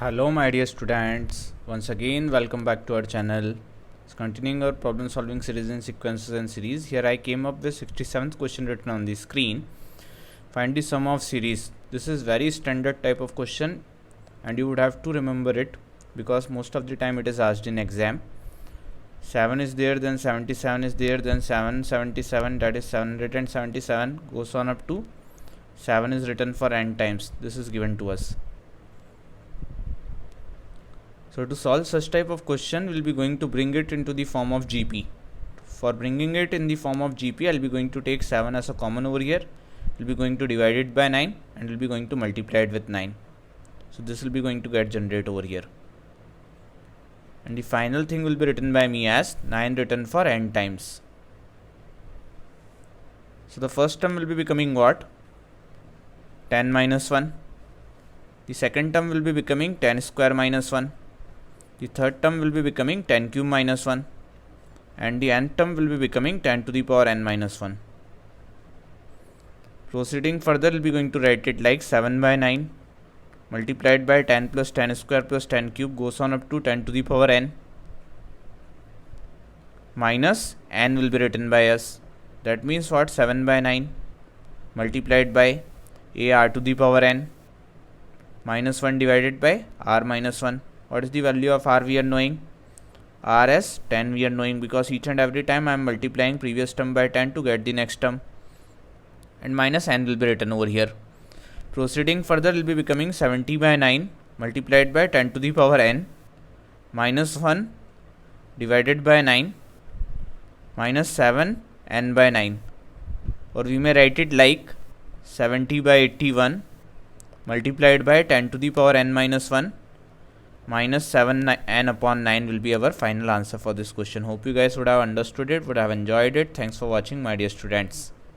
Hello my dear students, once again welcome back to our channel. It's continuing our problem solving series in sequences and series. Here I came up with 67th question written on the screen. Find the sum of series. This is very standard type of question and you would have to remember it because most of the time it is asked in exam. 7 is there, then 77 is there, then 777, that is 777 goes on up to 7 is written for n times. This is given to us. So to solve such type of question, we'll be going to bring it into the form of GP. For bringing it in the form of GP, I'll be going to take 7 as a common over here. We'll be going to divide it by 9 and we'll be going to multiply it with 9. So this will be going to get generated over here. And the final thing will be written by me as 9 written for n times. So the first term will be becoming what? 10 minus 1. The second term will be becoming 10 square minus 1. The third term will be becoming 10 cube minus 1 and the nth term will be becoming 10 to the power n minus 1. Proceeding further, we'll be going to write it like 7 by 9 multiplied by 10 plus 10 square plus 10 cube goes on up to 10 to the power n minus n will be written by us. That means what? 7 by 9 multiplied by a r to the power n minus 1 divided by r minus 1. What is the value of r we are knowing? R as 10 we are knowing because each and every time I am multiplying previous term by 10 to get the next term. And minus n will be written over here. Proceeding further will be becoming 70 by 9 multiplied by 10 to the power n minus 1 divided by 9 minus 7 n by 9. Or we may write it like 70 by 81 multiplied by 10 to the power n minus 1 minus 7 n upon 9 will be our final answer for this question. Hope you guys would have understood it, would have enjoyed it. Thanks for watching my dear students.